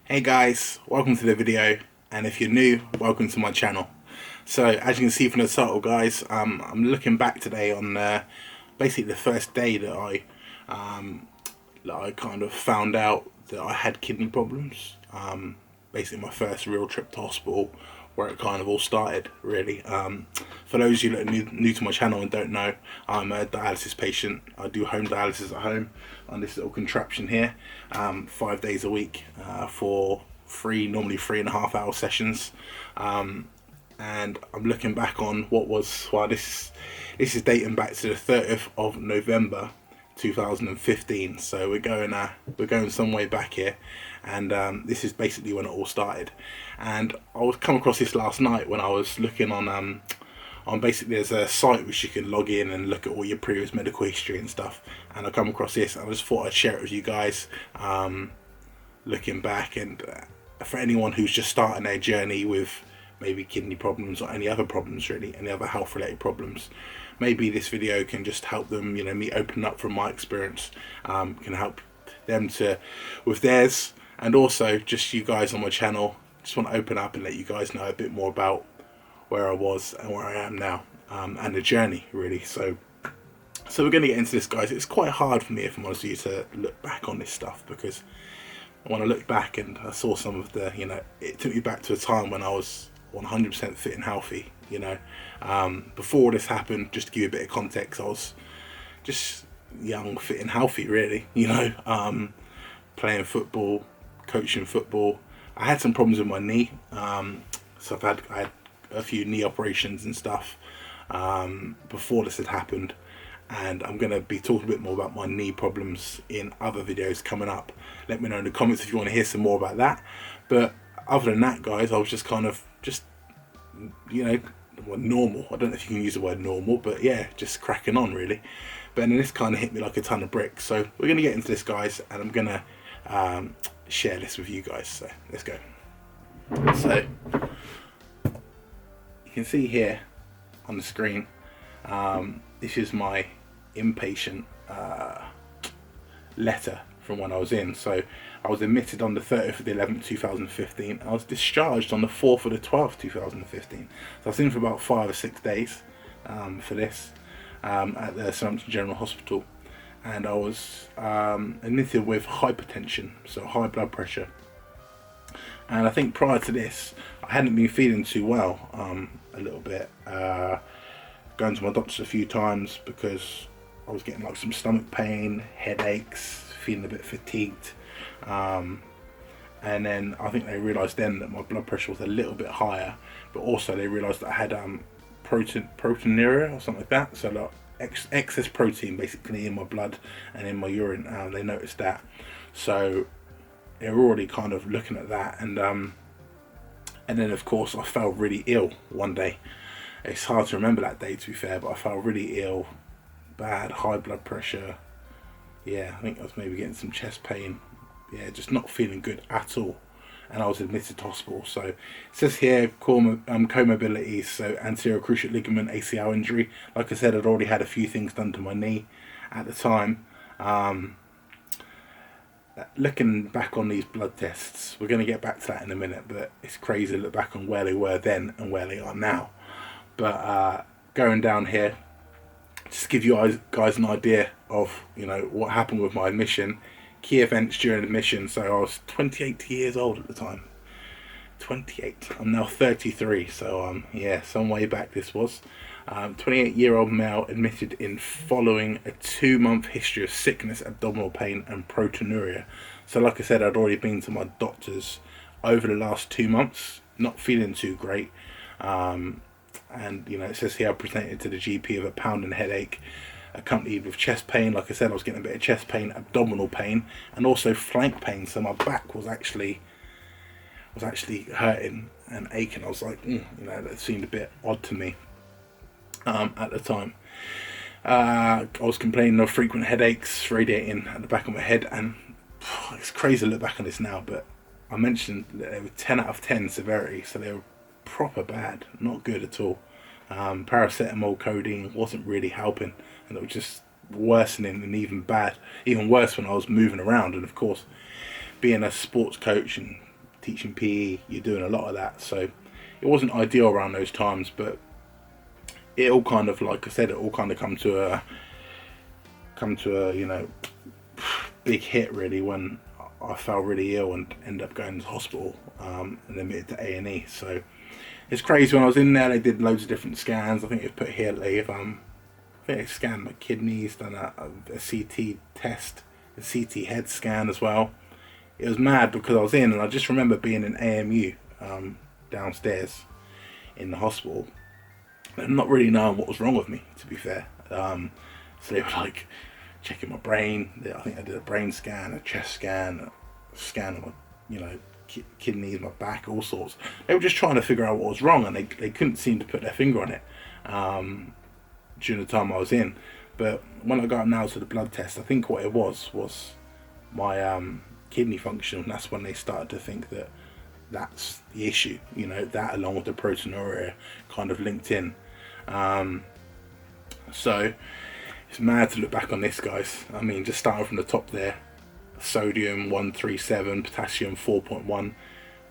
Hey guys, welcome to the video, and if you're new, welcome to my channel. So as you can see from the title guys, I'm looking back today on basically the first day that I kind of found out that I had kidney problems. Basically my first real trip to hospital where it kind of all started really. For those of you that are new to my channel and don't know, I'm a dialysis patient. I do home dialysis at home on this little contraption here, 5 days a week for normally 3.5 hour sessions. And I'm looking back on what was, well, this is dating back to the 30th of November 2015, so we're going some way back here, and this is basically when it all started. And I was come across this last night when I was looking on basically, there's a site which you can log in and look at all your previous medical history and stuff, and I come across this and I just thought I'd share it with you guys, looking back. And for anyone who's just starting their journey with maybe kidney problems or any other problems, really any other health related problems, maybe this video can just help them, me open up from my experience, can help them to with theirs. And also just you guys on my channel, just want to open up and let you guys know a bit more about where I was and where I am now, and the journey really. So we're going to get into this guys. It's quite hard for me, if I'm honest with you, to look back on this stuff, because when I look back and I saw some of the, it took me back to a time when I was 100% fit and healthy. Before this happened, just to give you a bit of context, I was just young, fit and healthy really, playing football, coaching football. I had some problems with my knee, so I had a few knee operations and stuff before this had happened, and I'm going to be talking a bit more about my knee problems in other videos coming up. Let me know in the comments if you want to hear some more about that. But other than that guys, I was just kind of normal. I don't know if you can use the word normal, but yeah, just cracking on really. But then this kind of hit me like a ton of bricks. So we're going to get into this guys, and I'm going to share this with you guys. So let's go. So you can see here on the screen, this is my inpatient letter from when I was in. So I was admitted on the 30th of the 11th 2015. I was discharged on the 4th of the 12th 2015. So I was in for about 5 or 6 days for this, at the Southampton General Hospital, and I was admitted with hypertension, so high blood pressure. And I think prior to this I hadn't been feeling too well, a little bit, going to my doctors a few times because I was getting like some stomach pain, headaches, feeling a bit fatigued, and then I think they realised then that my blood pressure was a little bit higher, but also they realised that I had proteinuria or something like that, so like excess protein basically in my blood and in my urine. They noticed that, so they were already kind of looking at that, and then of course I fell really ill one day. It's hard to remember that day, to be fair, but I felt really ill, bad, high blood pressure. Yeah, I think I was maybe getting some chest pain. Yeah, just not feeling good at all. And I was admitted to hospital. So it says here comorbidities, so anterior cruciate ligament ACL injury. Like I said, I'd already had a few things done to my knee at the time. Looking back on these blood tests, we're going to get back to that in a minute, but it's crazy to look back on where they were then and where they are now. But going down here, just give you guys an idea of what happened with my admission, key events during admission. So I was 28 years old at the time. 28. I'm now 33. So yeah, some way back this was. 28-year-old male admitted in following a 2-month history of sickness, abdominal pain, and proteinuria. So like I said, I'd already been to my doctors over the last 2 months, not feeling too great. And it says here I presented to the GP of a pounding headache accompanied with chest pain. Like I said, I was getting a bit of chest pain, abdominal pain, and also flank pain. So my back was actually hurting and aching. I was like, that seemed a bit odd to me at the time. I was complaining of frequent headaches radiating at the back of my head, and it's crazy to look back on this now, but I mentioned that they were 10 out of 10 severity, so they were proper bad, not good at all. Paracetamol, codeine wasn't really helping, and it was just worsening, and even worse when I was moving around. And of course, being a sports coach and teaching PE, you're doing a lot of that, so it wasn't ideal around those times. But it all kind of, like I said, it all kind of come to a you know, big hit really when I fell really ill and ended up going to hospital, and admitted to A&E. So it's crazy. When I was in there, they did loads of different scans. I think it's put here, they've I think they scanned my kidneys, done a CT test, a CT head scan as well. It was mad because I was in, and I just remember being in AMU downstairs in the hospital and not really knowing what was wrong with me, to be fair. So they were like checking my brain. I think I did a brain scan, a chest scan, a scan of my, you know, kidneys, my back, all sorts. They were just trying to figure out what was wrong, and they couldn't seem to put their finger on it during the time I was in. But when I got now to the blood test, I think what it was my kidney function. And that's when they started to think that that's the issue, you know, that along with the proteinuria kind of linked in. So it's mad to look back on this, guys. I mean, just starting from the top there, sodium 137, potassium 4.1,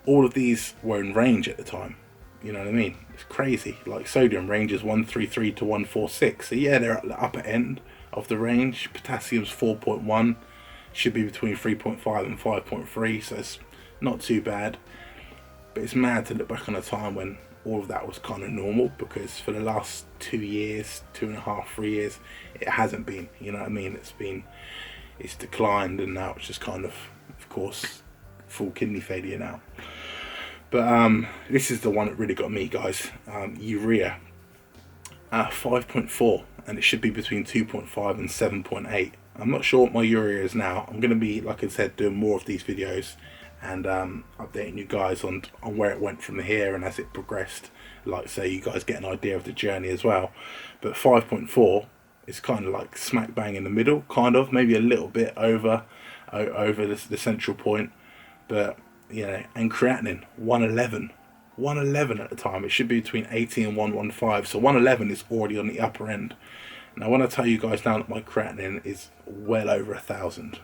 all of these were in range at the time. You know what I mean? It's crazy. Like sodium ranges 133 to 146, so yeah, they're at the upper end of the range. Potassium's 4.1, should be between 3.5 and 5.3, so it's not too bad. But it's mad to look back on a time when all of that was kind of normal, because for the last 2 years, 2.5, 3 years, it hasn't been, you know what I mean? It's declined, and now it's just kind of course, full kidney failure now. But this is the one that really got me, guys. Urea, 5.4, and it should be between 2.5 and 7.8. I'm not sure what my urea is now. I'm going to be, like I said, doing more of these videos and updating you guys on where it went from here and as it progressed, like so you guys get an idea of the journey as well. But 5.4 is kind of like smack bang in the middle, kind of, maybe a little bit over the central point. But you know, and creatinine 111 at the time. It should be between 80 and 115, so 111 is already on the upper end. Now when I tell you guys now that my creatinine is well over 1,000,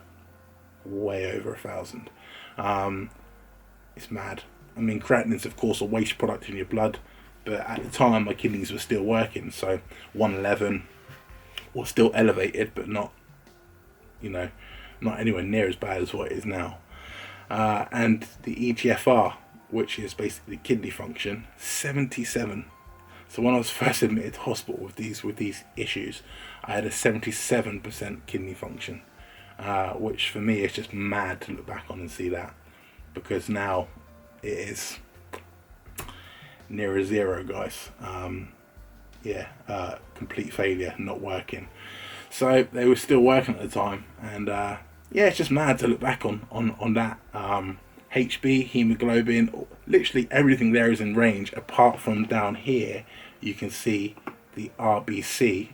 way over 1,000, it's mad. I mean, creatinine is of course a waste product in your blood, but at the time my kidneys were still working, so 111 was still elevated, but not, you know, not anywhere near as bad as what it is now. And the EGFR, which is basically kidney function, 77. So when I was first admitted to hospital with these issues, I had a 77% kidney function, which for me is just mad to look back on and see that, because now it is near a zero, guys. Complete failure, not working. So they were still working at the time, and yeah, it's just mad to look back on that. HB, hemoglobin, literally everything there is in range, apart from down here you can see the RBC,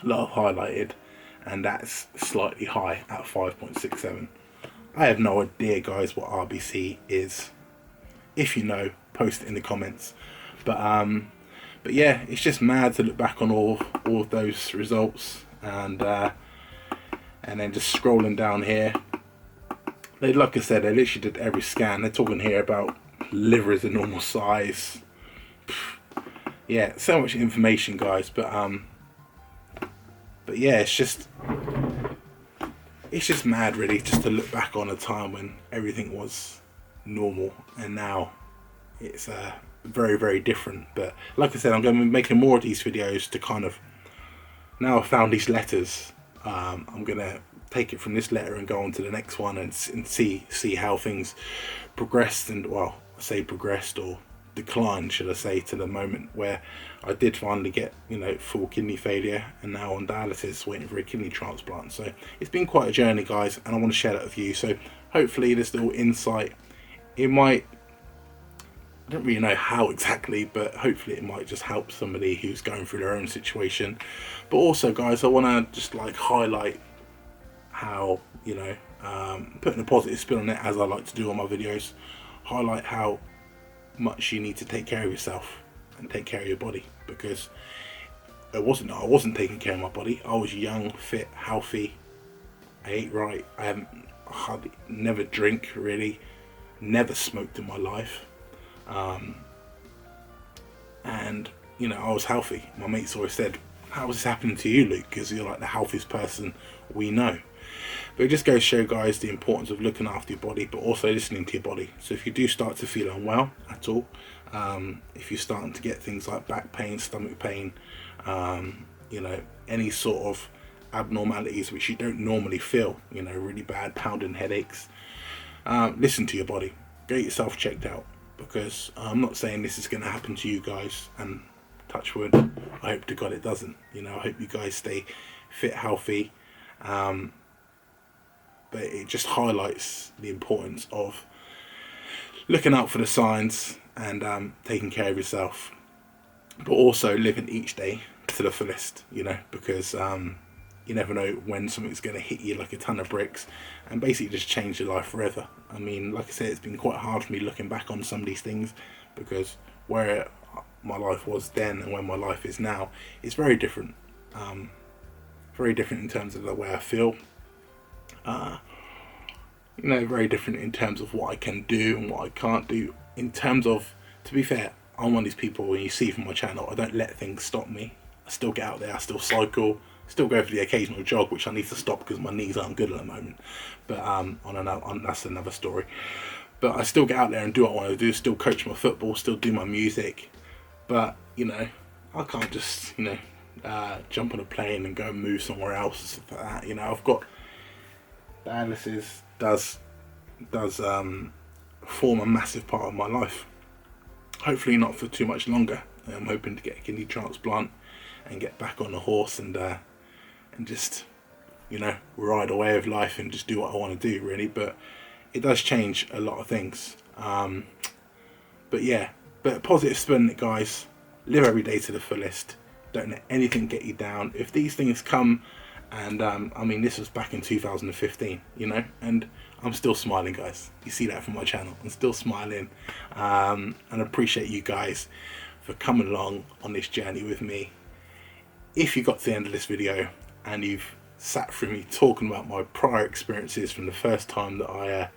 a lot of highlighted, and that's slightly high at 5.67. I have no idea, guys, what RBC is. If you know, post it in the comments. But yeah, it's just mad to look back on all of those results, and then just scrolling down here. They, like I said, they literally did every scan. They're talking here about liver is a normal size. Yeah, so much information, guys. But yeah, it's just mad, really, just to look back on a time when everything was normal, and now it's very, very different. But like I said, I'm going to be making more of these videos to kind of, now I've found these letters, I'm going to take it from this letter and go on to the next one and see how things progressed, and, well, I say progressed or declined, should I say, to the moment where I did finally get, you know, full kidney failure, and now on dialysis waiting for a kidney transplant. So it's been quite a journey, guys, and I want to share that with you. So hopefully this little insight, it might, I don't really know how exactly, but hopefully it might just help somebody who's going through their own situation. But also, guys, I want to just like highlight how, you know, putting a positive spin on it, as I like to do on my videos, highlight how much you need to take care of yourself and take care of your body, because I wasn't taking care of my body. I was young, fit, healthy, I ate right, I haven't hardly never drink really, never smoked in my life. And, you know, I was healthy. My mates always said, how is this happening to you, Luke? Because you're like the healthiest person we know. But it just goes to show, guys, the importance of looking after your body, but also listening to your body. So if you do start to feel unwell at all, if you're starting to get things like back pain, stomach pain, you know, any sort of abnormalities which you don't normally feel, you know, really bad pounding headaches, listen to your body. Get yourself checked out, because I'm not saying this is going to happen to you guys, and touch wood, I hope to God it doesn't. You know, I hope you guys stay fit, healthy, but it just highlights the importance of looking out for the signs and taking care of yourself, but also living each day to the fullest, you know, because you never know when something's going to hit you like a ton of bricks and basically just change your life forever. I mean, like I said, it's been quite hard for me looking back on some of these things, because where my life was then and where my life is now is very different. Very different in terms of the way I feel. You know, very different in terms of what I can do and what I can't do. In terms of, to be fair, I'm one of these people, when you see from my channel, I don't let things stop me. I still get out there, I still cycle, still go for the occasional jog, which I need to stop because my knees aren't good at the moment. But that's another story. But I still get out there and do what I want to do, still coach my football, still do my music. But, you know, I can't just, you know, jump on a plane and go and move somewhere else and stuff like that. You know, I've got dialysis does form a massive part of my life. Hopefully not for too much longer. I'm hoping to get a kidney transplant and get back on the horse and just, you know, ride away with life and just do what I want to do, really. But it does change a lot of things. But yeah, but positive spin it, guys. Live every day to the fullest. Don't let anything get you down. If these things come, and I mean, this was back in 2015, you know, and I'm still smiling, guys. You see that from my channel. I'm still smiling, and I appreciate you guys for coming along on this journey with me. If you got to the end of this video and you've sat through me talking about my prior experiences from the first time that I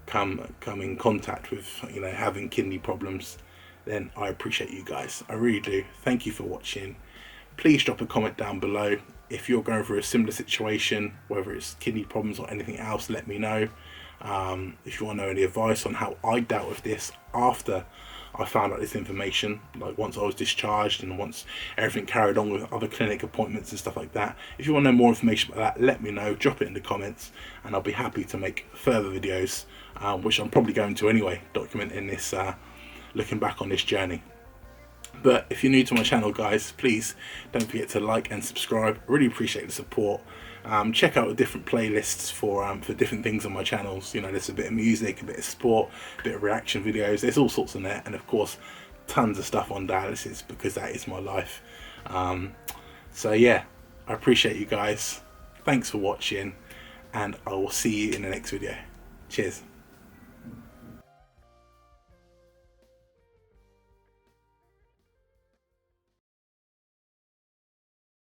come in contact with, you know, having kidney problems, then I appreciate you guys. I really do. Thank you for watching. Please drop a comment down below. If you're going through a similar situation, whether it's kidney problems or anything else, let me know. If you want to know any advice on how I dealt with this after I found out this information, like once I was discharged and once everything carried on with other clinic appointments and stuff like that. If you want to know more information about that, let me know. Drop it in the comments and I'll be happy to make further videos, which I'm probably going to anyway, documenting this, looking back on this journey. But if you're new to my channel, guys, please don't forget to like and subscribe. I really appreciate the support. Check out the different playlists for different things on my channels. You know, there's a bit of music, a bit of sport, a bit of reaction videos. There's all sorts in there, and of course, tons of stuff on dialysis, because that is my life. So yeah, I appreciate you guys. Thanks for watching, and I will see you in the next video. Cheers.